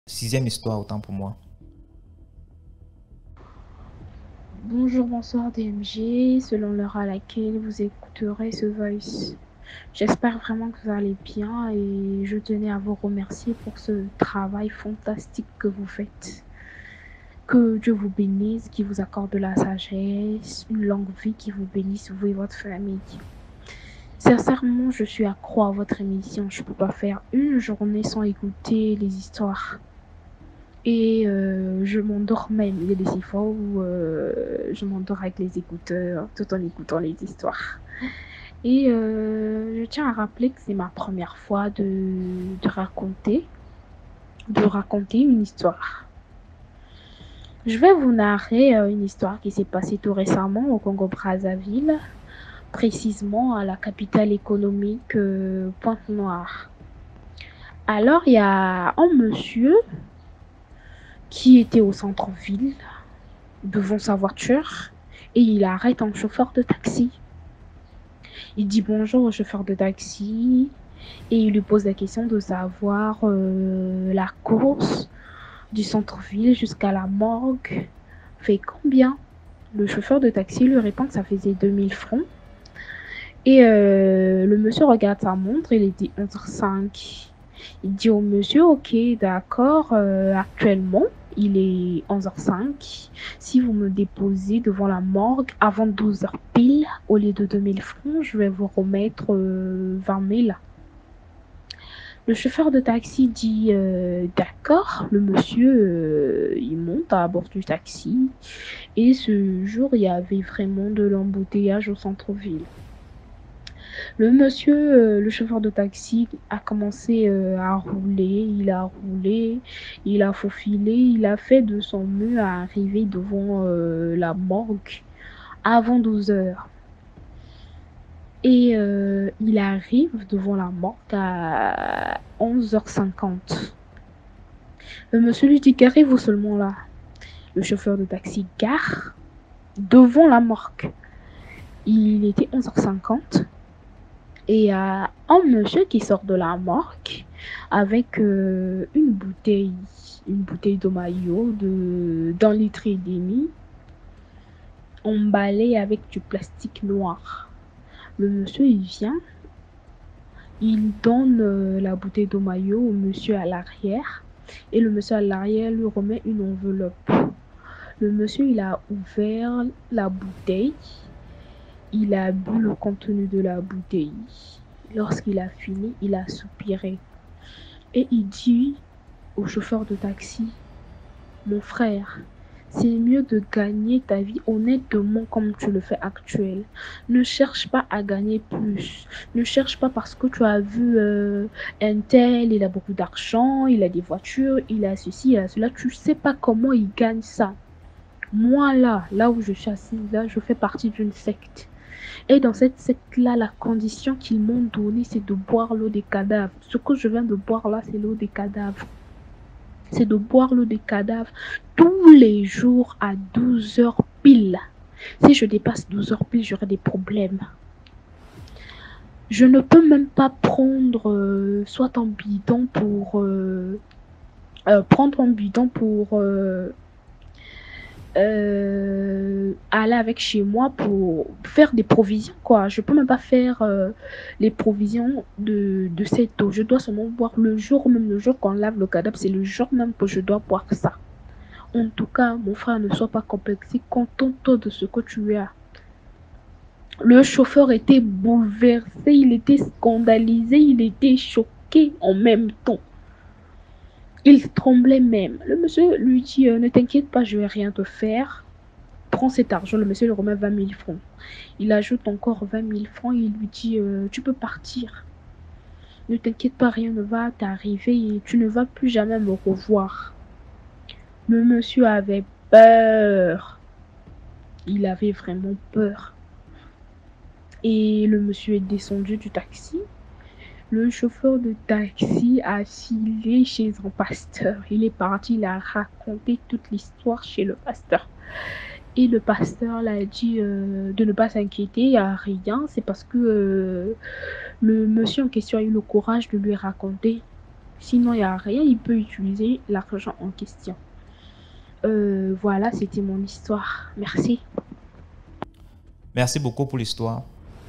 Sixième histoire, autant pour moi. Bonjour, bonsoir DMG, selon l'heure à laquelle vous écouterez ce voice. J'espère vraiment que vous allez bien et je tenais à vous remercier pour ce travail fantastique que vous faites. Que Dieu vous bénisse, qui vous accorde de la sagesse, une longue vie qui vous bénisse, vous et votre famille. Sincèrement, je suis accro à votre émission. Je ne peux pas faire une journée sans écouter les histoires. Et je m'endors même. Il y a des fois où je m'endors avec les écouteurs tout en écoutant les histoires. Et je tiens à rappeler que c'est ma première fois de raconter une histoire. Je vais vous narrer une histoire qui s'est passée tout récemment au Congo-Brazzaville, précisément à la capitale économique Pointe-Noire. Alors, il y a un monsieur qui était au centre-ville devant sa voiture et il arrête un chauffeur de taxi. Il dit bonjour au chauffeur de taxi et il lui pose la question de savoir la course du centre-ville jusqu'à la morgue fait combien. Le chauffeur de taxi lui répond que ça faisait 2000 francs. Et le monsieur regarde sa montre, il était 11h05. Il dit au monsieur, ok, d'accord, actuellement, il est 11h05. Si vous me déposez devant la morgue avant 12h pile, au lieu de 2000 francs, je vais vous remettre 20 000. Le chauffeur de taxi dit d'accord. Le monsieur, il monte à bord du taxi. Et ce jour, il y avait vraiment de l'embouteillage au centre-ville. Le chauffeur de taxi a commencé à rouler, il a faufilé, il a fait de son mieux à arriver devant la morgue avant 12 heures. Et il arrive devant la morgue à 11h50. Le monsieur lui dit, garez-vous seulement là. Le chauffeur de taxi gare devant la morgue. Il était 11h50. Et il y a un monsieur qui sort de la morgue avec une bouteille de maillot d'un litre et demi, emballée avec du plastique noir. Le monsieur, il vient, il donne la bouteille de maillot au monsieur à l'arrière et le monsieur à l'arrière lui remet une enveloppe. Le monsieur, il a ouvert la bouteille, il a bu le contenu de la bouteille. Lorsqu'il a fini, il a soupiré. Et il dit au chauffeur de taxi, mon frère, c'est mieux de gagner ta vie honnêtement comme tu le fais actuel. Ne cherche pas à gagner plus. Ne cherche pas parce que tu as vu un tel, il a beaucoup d'argent, il a des voitures, il a ceci, il a cela. Tu ne sais pas comment il gagne ça. Moi là où je suis assise, là, je fais partie d'une secte. Et dans cette secte-là, la condition qu'ils m'ont donnée, c'est de boire l'eau des cadavres. Ce que je viens de boire là, c'est l'eau des cadavres. C'est de boire l'eau des cadavres tous les jours à 12 heures pile. Si je dépasse 12 heures pile, j'aurai des problèmes. Je ne peux même pas prendre soit un bidon pour prendre un bidon pour aller avec chez moi pour faire des provisions, quoi. Je peux même pas faire les provisions de cette eau. Je dois seulement boire le jour même, le jour qu'on lave le cadavre, c'est le jour même que je dois boire ça. En tout cas, mon frère, ne sois pas complexé, contente-toi de ce que tu as. Le chauffeur était bouleversé, il était scandalisé, il était choqué en même temps. Il tremblait même. Le monsieur lui dit, ne t'inquiète pas, je vais rien te faire. Prends cet argent, le monsieur lui remet 20 000 francs. Il ajoute encore 20 000 francs, il lui dit, tu peux partir. Ne t'inquiète pas, rien ne va t'arriver et tu ne vas plus jamais me revoir. Le monsieur avait peur. Il avait vraiment peur. Et le monsieur est descendu du taxi. Le chauffeur de taxi a filé chez un pasteur. Il est parti, il a raconté toute l'histoire chez le pasteur. Et le pasteur l'a dit de ne pas s'inquiéter, il n'y a rien. C'est parce que le monsieur en question a eu le courage de lui raconter. Sinon, il n'y a rien, il peut utiliser l'argent en question. Voilà, c'était mon histoire. Merci. Merci beaucoup pour l'histoire.